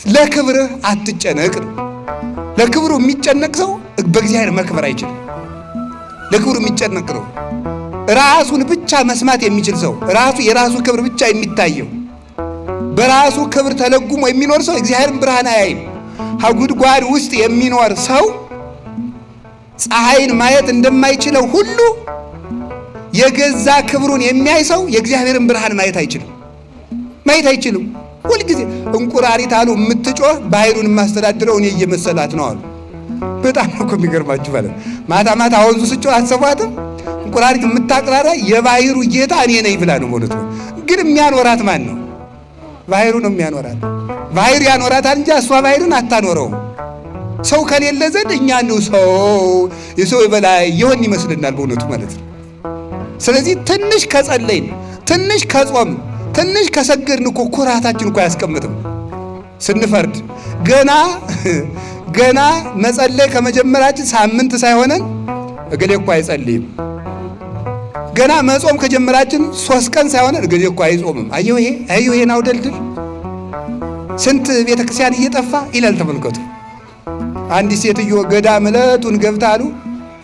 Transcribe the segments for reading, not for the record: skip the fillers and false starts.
ለክብርህ አትጨነቅ። ለክብሩ የሚጨነቅ ሰው በእግዚአብሔር መክበር አይችልም። ለክብሩ የሚጨነቅ ነው ራሱን ብቻ መስማት የሚችል ሰው፣ ራሱ የራሱ ክብር ብቻ የሚታየው በራሱ ክብር ተለጉሞ የሚኖር ሰው እግዚአብሔርን ብርሃን አያይም። ከጉድጓድ ውስጥ የሚኖር ሰው ፀሐይን ማየት እንደማይችለው ሁሉ የገዛ ክብሩን የሚያይ ሰው የእግዚአብሔርን ብርሃን ማየት አይችልም። ሁልጊዜ እንቁራሪት አሉ የምትጮህ ባሕሩን የማስተዳድረው እኔ እየመሰላት ነው አሉ። በጣም እኮ የሚገርማችሁ ማለት ማታ ማታ ወንዙ ስጮህ አትሰሟትም? እንቁራሪት የምታቅራራ የባሕሩ ጌታ እኔ ነኝ ብላ ነው ማለት ነው። ግን የሚያኖራት ማን ነው? ባሕሩ ነው የሚያኖራት። ባሕሩ ያኖራታል እንጂ እሷ ባሕሩን አታኖረውም። ሰው ከሌለ ዘንድ እኛ ነው ሰው የሰው በላይ የሆን ይመስልናል በእውነቱ ማለት ነው። ስለዚህ ትንሽ ከጸለይን፣ ትንሽ ከጾም፣ ትንሽ ከሰገድን እኮ ኩራታችን እኮ አያስቀምጥም። ስንፈርድ ገና መጸለይ ከመጀመራችን ሳምንት ሳይሆነን እገሌ እኮ አይጸልይም። ገና መጾም ከጀመራችን 3 ቀን ሳይሆነን እገሌ እኮ አይጾምም። አየሁ ይሄን አውደልድል ስንት ቤተክርስቲያን እየጠፋ ይላል። ተመልከቱ። አንዲት ሴትዮ ገዳም ዕለቱን ገብታ አሉ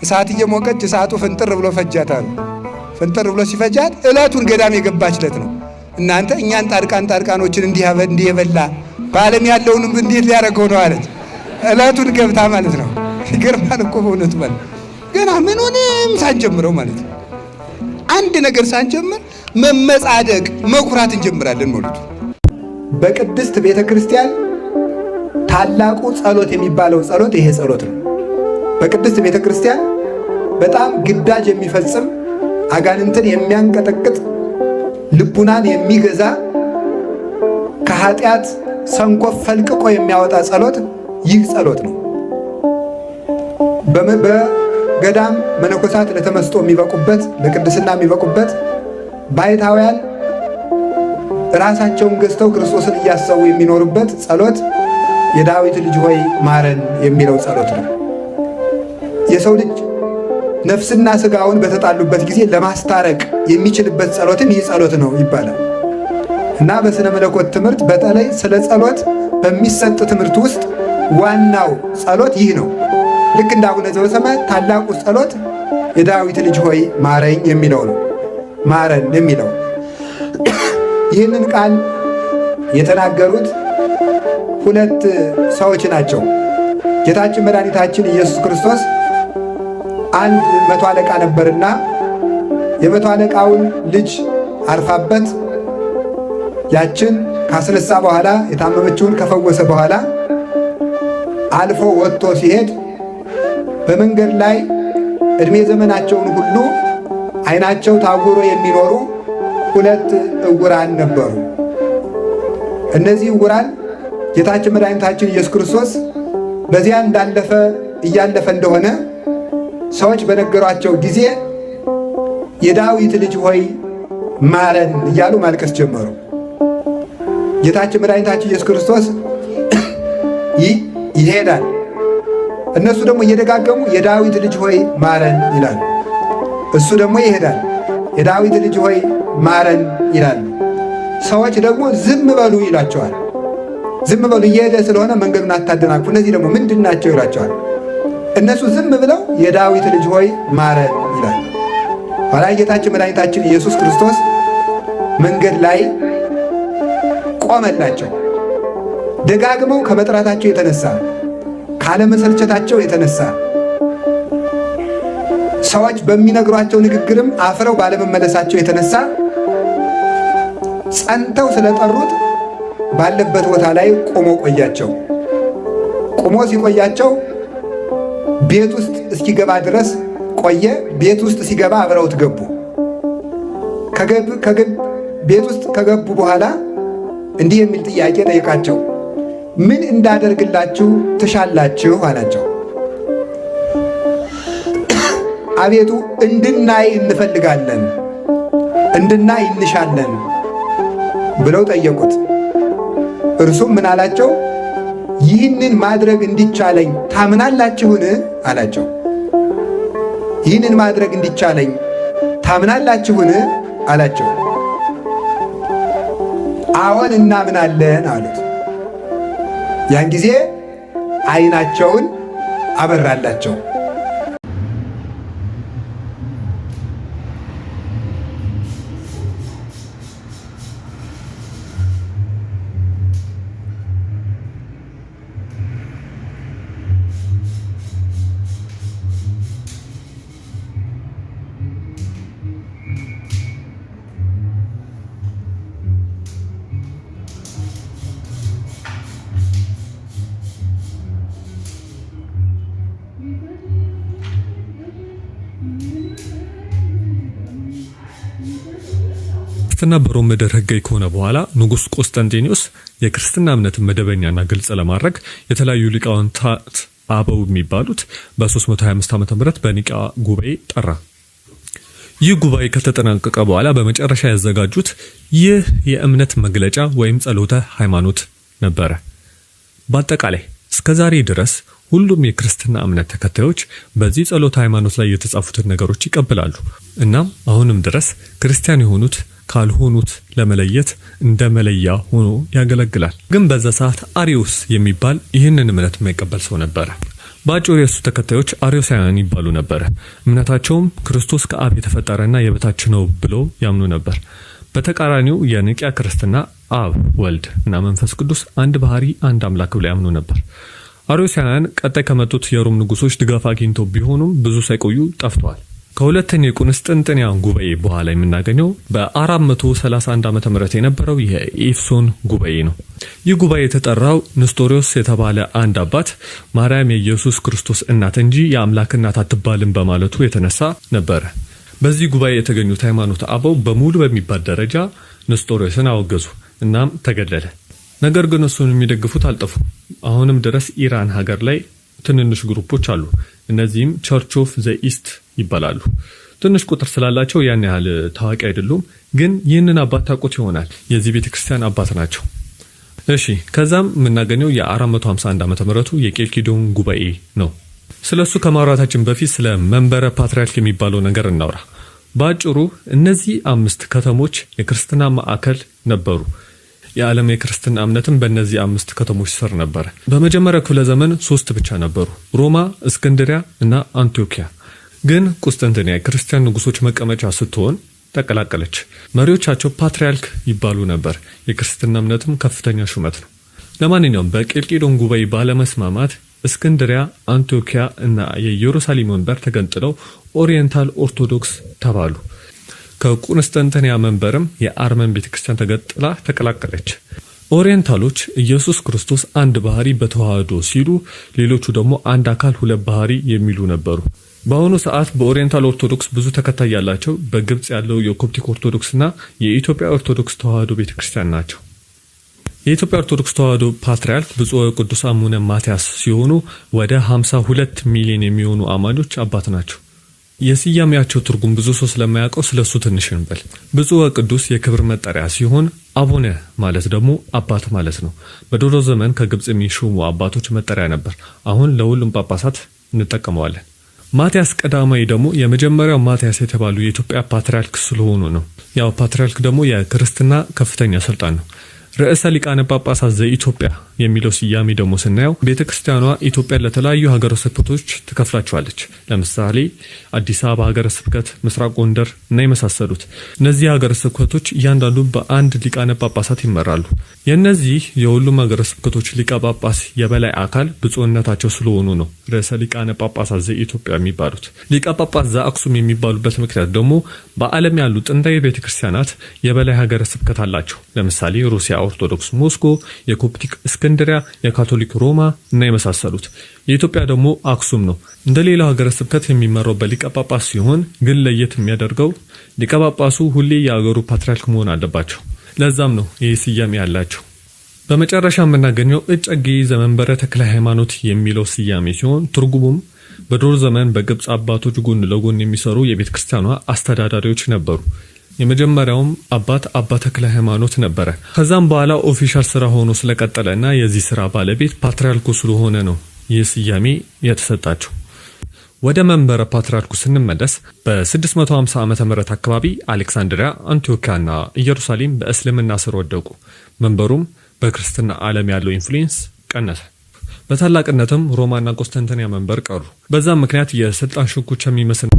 እሳት እየሞቀች እሳቱ ፍንጥር ብሎ ፈጃት አሉ። ፍንጥር ብሎ ሲፈጃት ዕለቱን ገዳም የገባች ዕለት ነው። እናንተ እኛን ጣድቃኖችን እንዲህ የበላ በዓለም ያለውንም እንዴት ሊያደርገው ነው አለች። ዕለቱን ገብታ ማለት ነው። ይገርማል እኮ በእውነቱ ማለት ገና ምኑንም ሳንጀምረው ማለት ነው። አንድ ነገር ሳንጀምር መመጻደቅ መኩራት እንጀምራለን ማለት ነው። በቅድስት ቤተ ክርስቲያን ታላቁ ጸሎት የሚባለው ጸሎት ይሄ ጸሎት ነው። በቅድስት ቤተ ክርስቲያን በጣም ግዳጅ የሚፈጽም አጋንንትን የሚያንቀጠቅጥ ልቡናን የሚገዛ ከኃጢአት ሰንኮፍ ፈልቅቆ የሚያወጣ ጸሎት ይህ ጸሎት ነው። በገዳም መነኮሳት ለተመስጦ የሚበቁበት፣ ለቅድስና የሚበቁበት፣ ባይታውያን ራሳቸውን ገዝተው ክርስቶስን እያሰቡ የሚኖሩበት ጸሎት የዳዊት ልጅ ሆይ ማረን የሚለው ጸሎት ነው። የሰው ልጅ ነፍስና ሥጋውን በተጣሉበት ጊዜ ለማስታረቅ የሚችልበት ጸሎትም ይህ ጸሎት ነው ይባላል እና በሥነ መለኮት ትምህርት በተለይ ስለ ጸሎት በሚሰጥ ትምህርት ውስጥ ዋናው ጸሎት ይህ ነው። ልክ እንደ አቡነ ዘበሰማያት ታላቁ ጸሎት የዳዊት ልጅ ሆይ ማረኝ የሚለው ነው። ማረን የሚለው ይህንን ቃል የተናገሩት 2 ሰዎች ናቸው። ጌታችን መድኃኒታችን ኢየሱስ ክርስቶስ አንድ 100 አለቃ ነበርና የ100 አለቃውን ልጅ አርፋበት ያችን ካስነሳ በኋላ የታመመችውን ከፈወሰ በኋላ አልፎ ወጥቶ ሲሄድ በመንገድ ላይ ዕድሜ ዘመናቸውን ሁሉ ዓይናቸው ታውሮ የሚኖሩ 2 ዕውራን ነበሩ። እነዚህ ዕውራን ጌታችን መድኃኒታችን ኢየሱስ ክርስቶስ በዚያ እያለፈ እንደሆነ ሰዎች በነገሯቸው ጊዜ የዳዊት ልጅ ሆይ ማረን እያሉ ማልቀስ ጀመሩ። ጌታችን መድኃኒታችን ኢየሱስ ክርስቶስ ይሄዳል። እነሱ ደግሞ እየደጋገሙ የዳዊት ልጅ ሆይ ማረን ይላሉ። እሱ ደግሞ ይሄዳል። የዳዊት ልጅ ሆይ ማረን ይላሉ። ሰዎች ደግሞ ዝም በሉ ይላቸዋል። ዝም በሉ እየሄደ ስለሆነ መንገዱን አታደናቅፉ፣ እነዚህ ደግሞ ምንድን ናቸው ይላቸዋል። እነሱ ዝም ብለው የዳዊት ልጅ ሆይ ማረን ይላል። ኋላ ጌታችን መድኃኒታችን ኢየሱስ ክርስቶስ መንገድ ላይ ቆመላቸው። ደጋግመው ከመጥራታቸው የተነሳ ካለመሰልቸታቸው የተነሳ ሰዎች በሚነግሯቸው ንግግርም አፍረው ባለመመለሳቸው የተነሳ ጸንተው ስለጠሩት ባለበት ቦታ ላይ ቆሞ ቆያቸው። ቆሞ ሲቆያቸው ቤት ውስጥ እስኪገባ ድረስ ቆየ። ቤት ውስጥ ሲገባ አብረውት ገቡ። ቤት ውስጥ ከገቡ በኋላ እንዲህ የሚል ጥያቄ ጠየቃቸው። ምን እንዳደርግላችሁ ትሻላችሁ አላቸው። አቤቱ እንድናይ እንፈልጋለን፣ እንድናይ እንሻለን ብለው ጠየቁት። እርሱም ምን አላቸው? ይህንን ማድረግ እንዲቻለኝ ታምናላችሁን አላቸው። ይህንን ማድረግ እንዲቻለኝ ታምናላችሁን አላቸው። አዎን እናምናለን አሉት። ያን ጊዜ ዓይናቸውን አበራላቸው። ክርስትና በሮም ምድር ሕጋዊ ከሆነ በኋላ ንጉሥ ቆስጠንጢኖስ የክርስትና እምነትን መደበኛና ግልጽ ለማድረግ የተለያዩ ሊቃውንታት አበው የሚባሉት በ325 ዓ.ም በኒቅያ ጉባኤ ጠራ። ይህ ጉባኤ ከተጠናቀቀ በኋላ በመጨረሻ ያዘጋጁት ይህ የእምነት መግለጫ ወይም ጸሎተ ሃይማኖት ነበረ። በአጠቃላይ እስከዛሬ ድረስ ሁሉም የክርስትና እምነት ተከታዮች በዚህ ጸሎተ ሃይማኖት ላይ የተጻፉትን ነገሮች ይቀበላሉ። እናም አሁንም ድረስ ክርስቲያን የሆኑት ካልሆኑት ለመለየት እንደ መለያ ሆኖ ያገለግላል። ግን በዛ ሰዓት አሪዮስ የሚባል ይህንን እምነት የማይቀበል ሰው ነበረ። በአጭሩ የሱ ተከታዮች አሪዮሳውያን ይባሉ ነበር። እምነታቸውም ክርስቶስ ከአብ የተፈጠረና የበታች ነው ብለው ያምኑ ነበር። በተቃራኒው የኒቅያ ክርስትና አብ፣ ወልድ እና መንፈስ ቅዱስ አንድ ባህሪ አንድ አምላክ ብለው ያምኑ ነበር። አሪዮሳውያን ቀጣይ ከመጡት የሮም ንጉሶች ድጋፍ አግኝተው ቢሆኑም ብዙ ሳይቆዩ ጠፍተዋል። ከሁለተኛው የቁስጥንጥንያ ጉባኤ በኋላ የምናገኘው በ431 ዓመተ ምህረት የነበረው የኤፌሶን ጉባኤ ነው። ይህ ጉባኤ የተጠራው ንስጦሪዮስ የተባለ አንድ አባት ማርያም የኢየሱስ ክርስቶስ እናት እንጂ የአምላክ እናት አትባልም በማለቱ የተነሳ ነበረ። በዚህ ጉባኤ የተገኙት ሃይማኖት አበው በሙሉ በሚባል ደረጃ ንስጦሪዮስን አወገዙ። እናም ተገደለ። ነገር ግን እሱን የሚደግፉት አልጠፉም። አሁንም ድረስ ኢራን ሀገር ላይ ትንንሽ ግሩፖች አሉ። እነዚህም ቸርች ኦፍ ዘ ኢስት ይባላሉ። ትንሽ ቁጥር ስላላቸው ያን ያህል ታዋቂ አይደሉም። ግን ይህንን አባት ታውቁት ይሆናል። የዚህ ቤተክርስቲያን አባት ናቸው። እሺ፣ ከዛም የምናገኘው የ451 ዓመተ ምህረቱ የኬልኪዶን ጉባኤ ነው። ስለሱ ከማውራታችን በፊት ስለ መንበረ ፓትርያርክ የሚባለው ነገር እናውራ። በአጭሩ እነዚህ 5 ከተሞች የክርስትና ማዕከል ነበሩ። የዓለም የክርስትና እምነትም በእነዚህ 5 ከተሞች ስር ነበር። በመጀመሪያው ክፍለ ዘመን 3 ብቻ ነበሩ፣ ሮማ፣ እስክንድሪያ እና አንቲዮኪያ። ግን ቁስጥንጥንያ የክርስቲያን ንጉሶች መቀመጫ ስትሆን ተቀላቀለች። መሪዎቻቸው ፓትርያርክ ይባሉ ነበር። የክርስትና እምነትም ከፍተኛ ሹመት ነው። ለማንኛውም በኬልቄዶን ጉባኤ ባለመስማማት እስክንድሪያ፣ አንቲዮኪያ እና የኢየሩሳሌም መንበር ተገንጥለው ኦሪየንታል ኦርቶዶክስ ተባሉ። ከቁስጥንጥንያ መንበርም የአርመን ቤተክርስቲያን ተገጥላ ተቀላቀለች። ኦሪየንታሎች ኢየሱስ ክርስቶስ አንድ ባህሪ በተዋህዶ ሲሉ፣ ሌሎቹ ደግሞ አንድ አካል ሁለት ባህሪ የሚሉ ነበሩ። በአሁኑ ሰዓት በኦሪየንታል ኦርቶዶክስ ብዙ ተከታይ ያላቸው በግብጽ ያለው የኮፕቲክ ኦርቶዶክስና የኢትዮጵያ ኦርቶዶክስ ተዋህዶ ቤተክርስቲያን ናቸው። የኢትዮጵያ ኦርቶዶክስ ተዋህዶ ፓትርያርክ ብፁዕ ወቅዱስ አቡነ ማትያስ ሲሆኑ ወደ 52 ሚሊዮን የሚሆኑ አማኞች አባት ናቸው። የስያሜያቸው ትርጉም ብዙ ሰው ስለማያውቀው ስለሱ ትንሽ እንበል። ብፁዕ ወቅዱስ የክብር መጠሪያ ሲሆን አቡነ ማለት ደግሞ አባት ማለት ነው። በድሮ ዘመን ከግብጽ የሚሾሙ አባቶች መጠሪያ ነበር። አሁን ለሁሉም ጳጳሳት እንጠቀመዋለን። ማትያስ ቀዳማዊ ደግሞ የመጀመሪያው ማትያስ የተባሉ የኢትዮጵያ ፓትርያርክ ስለሆኑ ነው። ያው ፓትርያርክ ደግሞ የክርስትና ከፍተኛ ስልጣን ነው። ርዕሰ ሊቃነ ጳጳሳት ዘኢትዮጵያ የሚለው ስያሜ ደግሞ ስናየው ቤተክርስቲያኗ ኢትዮጵያ ለተለያዩ ሀገረ ስብከቶች ትከፍላቸዋለች። ለምሳሌ አዲስ አበባ ሀገረ ስብከት፣ ምስራቅ ጎንደር እና የመሳሰሉት። እነዚህ ሀገረ ስብከቶች እያንዳንዱ በአንድ ሊቃነ ጳጳሳት ይመራሉ። የእነዚህ የሁሉም ሀገረ ስብከቶች ሊቀ ጳጳስ የበላይ አካል ብፁዕነታቸው ስለሆኑ ነው ርዕሰ ሊቃነ ጳጳሳት ዘኢትዮጵያ የሚባሉት። ሊቀ ጳጳስ ዘአክሱም የሚባሉበት ምክንያት ደግሞ በዓለም ያሉ ጥንታዊ ቤተክርስቲያናት የበላይ ሀገረ ስብከት አላቸው። ለምሳሌ ሩሲያ ኦርቶዶክስ ሞስኮ፣ የኮፕቲክ እስክንድሪያ፣ የካቶሊክ ሮማ እና የመሳሰሉት። የኢትዮጵያ ደግሞ አክሱም ነው። እንደ ሌላው ሀገረ ስብከት የሚመራው በሊቀ ጳጳስ ሲሆን ግን ለየት የሚያደርገው ሊቀ ጳጳሱ ሁሌ የአገሩ ፓትርያርክ መሆን አለባቸው። ለዛም ነው ይህ ስያሜ ያላቸው። በመጨረሻ የምናገኘው እጨጌ ዘመንበረ ተክለ ሃይማኖት የሚለው ስያሜ ሲሆን ትርጉሙም በድሮ ዘመን በግብጽ አባቶች ጎን ለጎን የሚሰሩ የቤተ ክርስቲያኗ አስተዳዳሪዎች ነበሩ። የመጀመሪያውም አባት አባ ተክለ ሃይማኖት ነበረ። ከዛም በኋላ ኦፊሻል ስራ ሆኖ ስለቀጠለና የዚህ ስራ ባለቤት ፓትርያርኩ ስለሆነ ነው ይህ ስያሜ የተሰጣቸው። ወደ መንበረ ፓትርያርኩ ስንመለስ በ650 ዓመተ ምህረት አካባቢ አሌክሳንድሪያ፣ አንቲዮኪያና ኢየሩሳሌም በእስልምና ስር ወደቁ። መንበሩም በክርስትና ዓለም ያለው ኢንፍሉዌንስ ቀነሰ። በታላቅነትም ሮማና ቆስጠንጢንያ መንበር ቀሩ። በዛም ምክንያት የስልጣን ሽኩቻ የሚመስል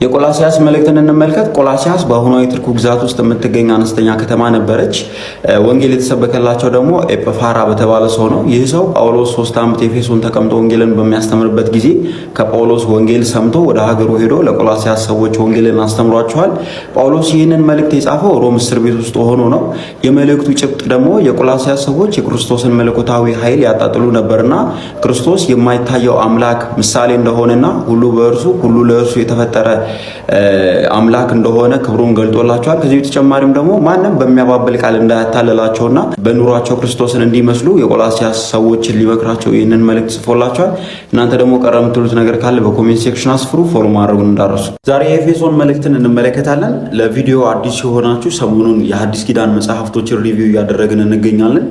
የቆላሲያስ መልእክትን እንመልከት። ቆላሲያስ በአሁኗ የቱርክ ግዛት ውስጥ የምትገኝ አነስተኛ ከተማ ነበረች። ወንጌል የተሰበከላቸው ደግሞ ኤጲፋራ በተባለ ሰው ነው። ይህ ሰው ጳውሎስ 3 ዓመት ኤፌሶን ተቀምጦ ወንጌልን በሚያስተምርበት ጊዜ ከጳውሎስ ወንጌል ሰምቶ ወደ ሀገሩ ሄዶ ለቆላሲያስ ሰዎች ወንጌልን አስተምሯቸዋል። ጳውሎስ ይህንን መልእክት የጻፈው ሮም እስር ቤት ውስጥ ሆኖ ነው። የመልእክቱ ጭብጥ ደግሞ የቆላሲያስ ሰዎች የክርስቶስን መለኮታዊ ኃይል ያጣጥሉ ነበርና ክርስቶስ የማይታየው አምላክ ምሳሌ እንደሆነና ሁሉ በእርሱ ሁሉ ለእርሱ የተፈጠረ አምላክ እንደሆነ ክብሩን ገልጦላቸዋል። ከዚህ በተጨማሪም ደግሞ ማንም በሚያባብል ቃል እንዳያታለላቸውና በኑሯቸው ክርስቶስን እንዲመስሉ የቆላሲያስ ሰዎችን ሊመክራቸው ይህንን መልእክት ጽፎላቸዋል። እናንተ ደግሞ ቀረ የምትሉት ነገር ካለ በኮሜንት ሴክሽን አስፍሩ። ፎሎ ማድረጉን እንዳረሱ። ዛሬ የኤፌሶን መልእክትን እንመለከታለን። ለቪዲዮ አዲስ የሆናችሁ ሰሞኑን የሐዲስ ኪዳን መጽሐፍቶችን ሪቪው እያደረግን እንገኛለን።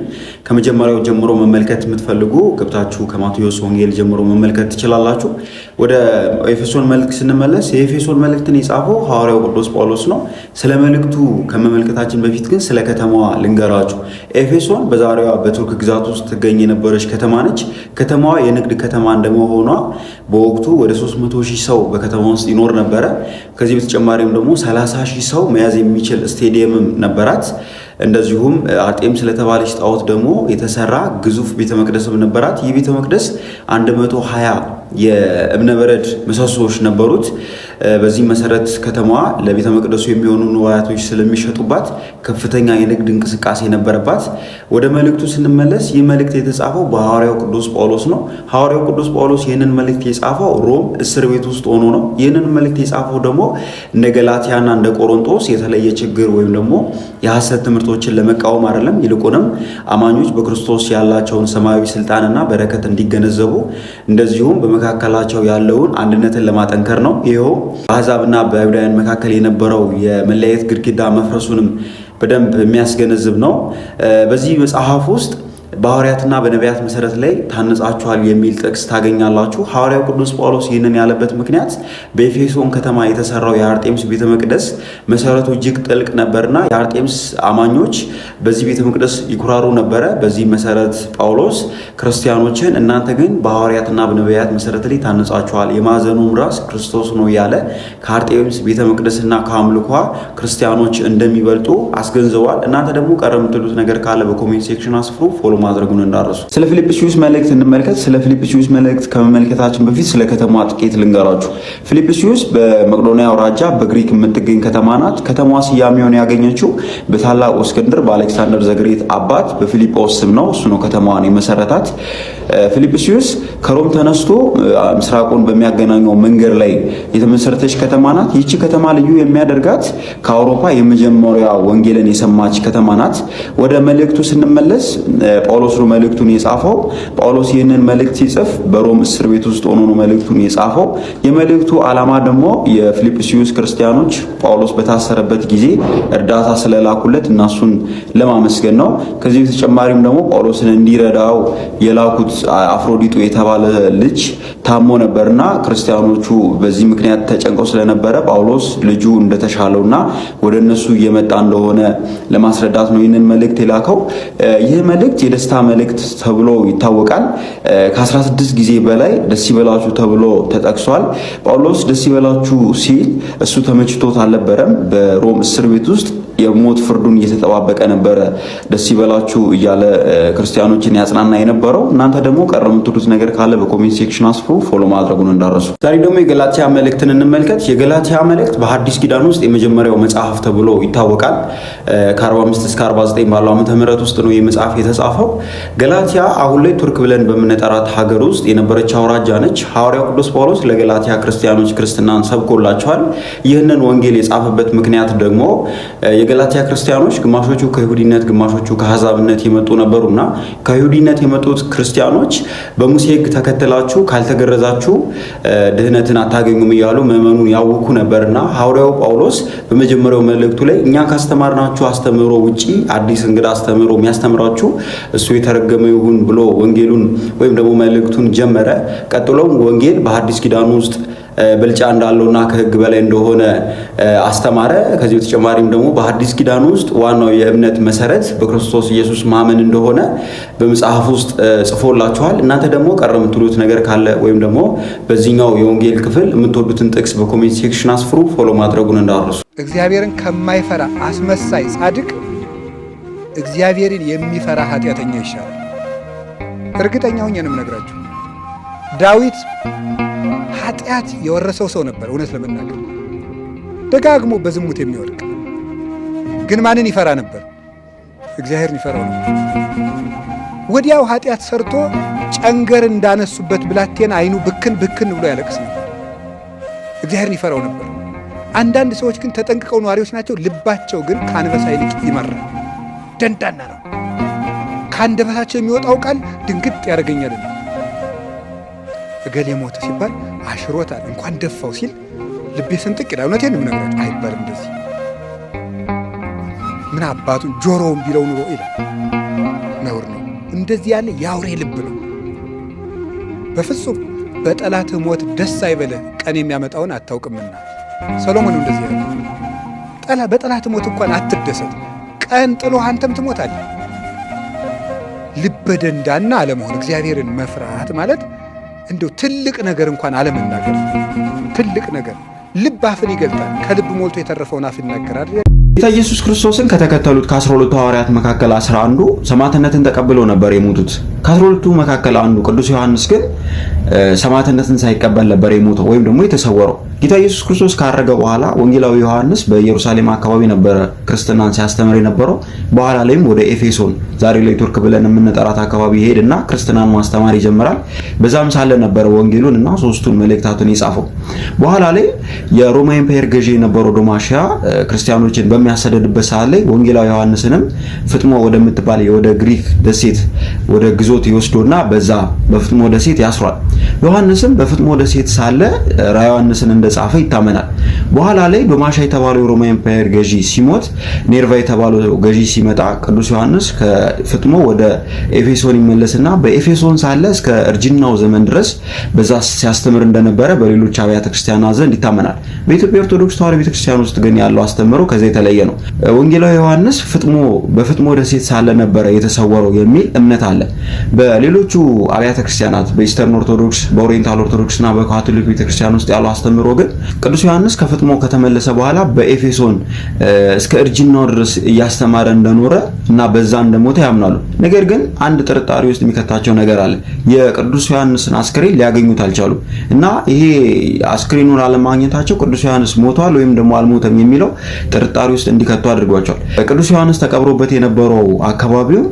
ከመጀመሪያው ጀምሮ መመልከት የምትፈልጉ ገብታችሁ ከማቴዎስ ወንጌል ጀምሮ መመልከት ትችላላችሁ። ወደ ኤፌሶን መልእክት ስንመለስ የኤፌሶን መልእክትን የጻፈው ሐዋርያው ቅዱስ ጳውሎስ ነው። ስለ መልእክቱ ከመመልከታችን በፊት ግን ስለ ከተማዋ ልንገራችሁ። ኤፌሶን በዛሬዋ በቱርክ ግዛት ውስጥ ትገኝ የነበረች ከተማ ነች። ከተማዋ የንግድ ከተማ እንደመሆኗ በወቅቱ ወደ 300,000 ሰው በከተማ ውስጥ ይኖር ነበረ። ከዚህ በተጨማሪም ደግሞ 30,000 ሰው መያዝ የሚችል ስቴዲየምም ነበራት። እንደዚሁም አርጤም ስለተባለች ጣዖት ደግሞ የተሰራ ግዙፍ ቤተ መቅደስም ነበራት። ይህ ቤተ መቅደስ 120 የእብነበረድ ምሰሶዎች ነበሩት። በዚህ መሰረት ከተማዋ ለቤተ መቅደሱ የሚሆኑ ንዋያቶች ስለሚሸጡባት ከፍተኛ የንግድ እንቅስቃሴ ነበረባት። ወደ መልእክቱ ስንመለስ ይህ መልእክት የተጻፈው በሐዋርያው ቅዱስ ጳውሎስ ነው። ሐዋርያው ቅዱስ ጳውሎስ ይህንን መልእክት የጻፈው ሮም እስር ቤት ውስጥ ሆኖ ነው። ይህንን መልእክት የጻፈው ደግሞ እንደ ገላትያና እንደ ቆሮንቶስ የተለየ ችግር ወይም ደግሞ የሐሰት ትምህርቶችን ለመቃወም አይደለም። ይልቁንም አማኞች በክርስቶስ ያላቸውን ሰማያዊ ስልጣንና በረከት እንዲገነዘቡ እንደዚሁም በመካከላቸው ያለውን አንድነትን ለማጠንከር ነው። ይኸው በአሕዛብና በአይሁዳውያን መካከል የነበረው የመለያየት ግድግዳ መፍረሱንም በደንብ የሚያስገነዝብ ነው። በዚህ መጽሐፍ ውስጥ በሐዋርያትና በነቢያት መሰረት ላይ ታነጻችኋል የሚል ጥቅስ ታገኛላችሁ። ሐዋርያው ቅዱስ ጳውሎስ ይህንን ያለበት ምክንያት በኤፌሶን ከተማ የተሰራው የአርጤምስ ቤተ መቅደስ መሰረቱ እጅግ ጥልቅ ነበርና የአርጤምስ አማኞች በዚህ ቤተ መቅደስ ይኩራሩ ነበረ። በዚህ መሰረት ጳውሎስ ክርስቲያኖችን እናንተ ግን በሐዋርያትና በነቢያት መሰረት ላይ ታነጻችኋል፣ የማዕዘኑም ራስ ክርስቶስ ነው ያለ ከአርጤምስ ቤተ መቅደስና ከአምልኳ ክርስቲያኖች እንደሚበልጡ አስገንዝበዋል። እናንተ ደግሞ ቀረ የምትሉት ነገር ካለ በኮሜንት ሴክሽን አስፍሩ። ፎሎ ማድረጉን እንዳረሱ። ስለ ፊልጵስዩስ መልእክት እንመልከት። ስለ ፊልጵስዩስ መልእክት ከመመልከታችን በፊት ስለ ከተማዋ ጥቂት ልንገራችሁ። ፊልጵስዩስ በመቄዶንያ አውራጃ በግሪክ የምትገኝ ከተማ ናት። ከተማዋ ስያሜውን ያገኘችው በታላቁ እስክንድር በአሌክሳንደር ዘግሬት አባት በፊልጶስ ስም ነው። እሱ ነው ከተማዋን የመሰረታት። ፊልጵስዩስ ከሮም ተነስቶ ምስራቁን በሚያገናኘው መንገድ ላይ የተመሰረተች ከተማ ናት። ይቺ ከተማ ልዩ የሚያደርጋት ከአውሮፓ የመጀመሪያ ወንጌልን የሰማች ከተማ ናት። ወደ መልእክቱ ስንመለስ ጳውሎስ ነው መልእክቱን የጻፈው። ጳውሎስ ይህንን መልእክት ሲጽፍ በሮም እስር ቤት ውስጥ ሆኖ ነው መልእክቱን የጻፈው። የመልእክቱ ዓላማ ደግሞ የፊልጵስዩስ ክርስቲያኖች ጳውሎስ በታሰረበት ጊዜ እርዳታ ስለላኩለት እነሱን ለማመስገን ነው። ከዚህ በተጨማሪም ደግሞ ጳውሎስን እንዲረዳው የላኩት አፍሮዲጡ የተባለ ልጅ ታሞ ነበርና ክርስቲያኖቹ በዚህ ምክንያት ተጨንቀው ስለነበረ ጳውሎስ ልጁ እንደተሻለውና ወደ እነሱ እየመጣ እንደሆነ ለማስረዳት ነው ይህንን መልእክት የላከው። ይህ መልእክት የደስታ መልእክት ተብሎ ይታወቃል። ከ16 ጊዜ በላይ ደስ ይበላችሁ ተብሎ ተጠቅሷል። ጳውሎስ ደስ ይበላችሁ ሲል እሱ ተመችቶት አልነበረም። በሮም እስር ቤት ውስጥ የሞት ፍርዱን እየተጠባበቀ ነበረ ደስ ይበላችሁ እያለ ክርስቲያኖችን ያጽናና የነበረው። እናንተ ደግሞ ቀረ የምትሉት ነገር ካለ በኮሜንት ሴክሽን አስፍሩ። ፎሎ ማድረጉን እንዳረሱ። ዛሬ ደግሞ የገላትያ መልእክትን እንመልከት። የገላትያ መልእክት በሐዲስ ኪዳን ውስጥ የመጀመሪያው መጽሐፍ ተብሎ ይታወቃል። ከ45 እስከ 49 ባለው ዓመተ ምህረት ውስጥ ነው ይህ መጽሐፍ የተጻፈው። ገላትያ አሁን ላይ ቱርክ ብለን በምንጠራት ሀገር ውስጥ የነበረች አውራጃ ነች። ሐዋርያው ቅዱስ ጳውሎስ ለገላትያ ክርስቲያኖች ክርስትናን ሰብኮላቸዋል። ይህንን ወንጌል የጻፈበት ምክንያት ደግሞ የገላትያ ክርስቲያኖች ግማሾቹ ከይሁዲነት ግማሾቹ ከአሕዛብነት የመጡ ነበሩና ከይሁዲነት የመጡት ክርስቲያኖች በሙሴ ሕግ ተከትላችሁ ካልተገረዛችሁ ድህነትን አታገኙም እያሉ ምዕመኑን ያውኩ ነበርና ሐዋርያው ጳውሎስ በመጀመሪያው መልእክቱ ላይ እኛ ካስተማርናችሁ አስተምህሮ ውጪ አዲስ እንግዳ አስተምህሮ የሚያስተምራችሁ እሱ የተረገመ ይሁን ብሎ ወንጌሉን ወይም ደግሞ መልእክቱን ጀመረ። ቀጥሎም ወንጌል በሐዲስ ኪዳን ውስጥ ብልጫ እንዳለውና ከሕግ በላይ እንደሆነ አስተማረ። ከዚህ በተጨማሪም ደግሞ በሐዲስ ኪዳን ውስጥ ዋናው የእምነት መሰረት በክርስቶስ ኢየሱስ ማመን እንደሆነ በመጽሐፍ ውስጥ ጽፎላችኋል። እናንተ ደግሞ ቀረ የምትሉት ነገር ካለ ወይም ደግሞ በዚህኛው የወንጌል ክፍል የምትወዱትን ጥቅስ በኮሜንት ሴክሽን አስፍሩ። ፎሎ ማድረጉን እንዳትረሱ። እግዚአብሔርን ከማይፈራ አስመሳይ ጻድቅ እግዚአብሔርን የሚፈራ ኃጢአተኛ ይሻላል። እርግጠኛ ሆኜ ነው የምነግራችሁ። ዳዊት ኃጢአት የወረሰው ሰው ነበር። እውነት ለመናገር ደጋግሞ በዝሙት የሚወድቅ ግን ማንን ይፈራ ነበር? እግዚአብሔርን ይፈራው ነበር። ወዲያው ኃጢአት ሰርቶ ጨንገር እንዳነሱበት ብላቴና አይኑ ብክን ብክን ብሎ ያለቅስ ነበር። እግዚአብሔርን ይፈራው ነበር። አንዳንድ ሰዎች ግን ተጠንቅቀው ነዋሪዎች ናቸው። ልባቸው ግን ከአንበሳ ይልቅ ይመራል፣ ደንዳና ነው። ከአንደበታቸው የሚወጣው ቃል ድንግጥ ያደርገኛል። እገሌ ሞተ ሲባል አሽሮታል እንኳን ደፋው ሲል ልቤ ስንጥቅ ይላል። እውነቴን የምነግራችሁ አይባልም እንደዚህ። ምን አባቱን ጆሮውን ቢለው ኑሮ ይላል። ነውር ነው። እንደዚህ ያለ የአውሬ ልብ ነው። በፍጹም በጠላትህ ሞት ደስ አይበልህ፣ ቀን የሚያመጣውን አታውቅምና። ሰሎሞን እንደዚህ ያለ በጠላትህ ሞት እንኳን አትደሰት፣ ቀን ጥሎ አንተም ትሞታለህ። ልበ ደንዳና አለመሆን፣ እግዚአብሔርን መፍራት ማለት እንደው ትልቅ ነገር እንኳን አለመናገር። ትልቅ ነገር ልብ አፍን ይገልጣል። ከልብ ሞልቶ የተረፈውን አፍ ይናገራል። ጌታ ኢየሱስ ክርስቶስን ከተከተሉት ከ12 ሐዋርያት መካከል 11ዱ ሰማዕትነትን ተቀብለው ነበር የሞቱት። ከ12ቱ መካከል አንዱ ቅዱስ ዮሐንስ ግን ሰማዕትነትን ሳይቀበል ነበር የሞተው ወይም ደግሞ የተሰወረው። ጌታ ኢየሱስ ክርስቶስ ካረገ በኋላ ወንጌላዊ ዮሐንስ በኢየሩሳሌም አካባቢ ነበር ክርስትናን ሲያስተምር የነበረው። በኋላ ላይም ወደ ኤፌሶን ዛሬ ላይ ቱርክ ብለን የምንጠራት አካባቢ ይሄድና ክርስትናን ማስተማር ይጀምራል። በዛም ሳለ ነበር ወንጌሉን እና ሶስቱን መልእክታቱን የጻፈው። በኋላ ላይ የሮማ ኢምፓየር ገዢ የነበረው ዶማሽያ ክርስቲያኖችን በሚያሰደድበት ሰዓት ላይ ወንጌላዊ ዮሐንስንም ፍጥሞ ወደምትባል ወደ ግሪክ ደሴት ወደ ግዞት ይወስዶና በዛ በፍጥሞ ደሴት ያስሯል። ዮሐንስም በፍጥሞ ደሴት ሳለ ራዕየ ዮሐንስን እንደጻፈ ይታመናል። በኋላ ላይ ዶማሻ የተባለው የሮማ ኢምፓየር ገዢ ሲሞት ኔርቫ የተባለው ገዢ ሲመጣ ቅዱስ ዮሐንስ ከፍጥሞ ወደ ኤፌሶን ይመለስና በኤፌሶን ሳለ እስከ እርጅናው ዘመን ድረስ በዛ ሲያስተምር እንደነበረ በሌሎች አብያተ ክርስቲያናት ዘንድ ይታመናል። በኢትዮጵያ ኦርቶዶክስ ተዋሕዶ ቤተክርስቲያን ውስጥ ግን ያለው አስተምህሮ ከዛ የተለየ ነው። ወንጌላዊ ዮሐንስ በፍጥሞ ደሴት ሳለ ነበረ የተሰወረው የሚል እምነት አለ። በሌሎቹ አብያተ ክርስቲያናት በኢስተርን ኦርቶዶክስ፣ በኦሪየንታል ኦርቶዶክስ እና በካቶሊክ ቤተክርስቲያን ውስጥ ያለው አስተምህሮ ግን ቅዱስ ዮሐንስ ከፍጥሞ ከተመለሰ በኋላ በኤፌሶን እስከ እርጅናው ድረስ እያስተማረ እንደኖረ እና በዛ እንደሞተ ያምናሉ። ነገር ግን አንድ ጥርጣሬ ውስጥ የሚከታቸው ነገር አለ። የቅዱስ ዮሐንስን አስክሬን ሊያገኙት አልቻሉ እና ይሄ አስክሬኑን አለማግኘታቸው ቅዱስ ዮሐንስ ሞቷል ወይም ደግሞ አልሞተም የሚለው ጥርጣሬ ውስጥ እንዲከቱ አድርጓቸዋል። ቅዱስ ዮሐንስ ተቀብሮበት የነበረው አካባቢው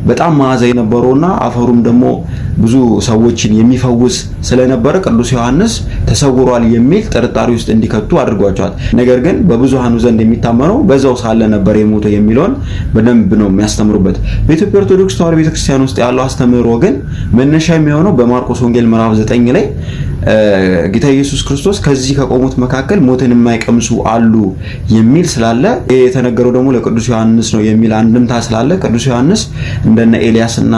በጣም መዓዛ የነበረውና አፈሩም ደግሞ ብዙ ሰዎችን የሚፈውስ ስለነበረ ቅዱስ ዮሐንስ ተሰውሯል የሚል ጥርጣሬ ውስጥ እንዲከቱ አድርጓቸዋል። ነገር ግን በብዙሃኑ ዘንድ የሚታመነው በዛው ሳለ ነበር የሞተው የሚለውን በደንብ ነው የሚያስተምሩበት። በኢትዮጵያ ኦርቶዶክስ ተዋሕዶ ቤተክርስቲያን ውስጥ ያለው አስተምህሮ ግን መነሻ የሚሆነው በማርቆስ ወንጌል ምዕራፍ 9 ላይ ጌታ ኢየሱስ ክርስቶስ ከዚህ ከቆሙት መካከል ሞትን የማይቀምሱ አሉ የሚል ስላለ የተነገረው ደግሞ ለቅዱስ ዮሐንስ ነው የሚል አንድምታ ስላለ ቅዱስ ዮሐንስ እንደነ ኤልያስና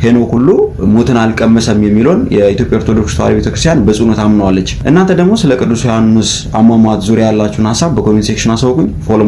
ሄኖክ ሁሉ ሞትን አልቀመሰም የሚለውን የኢትዮጵያ ኦርቶዶክስ ተዋሕዶ ቤተክርስቲያን በጽኑ ታምነዋለች። እናንተ ደግሞ ስለ ቅዱስ ዮሐንስ አሟሟት ዙሪያ ያላችሁን ሐሳብ በኮሜንት ሴክሽን አሳውቁኝ። ፎሎ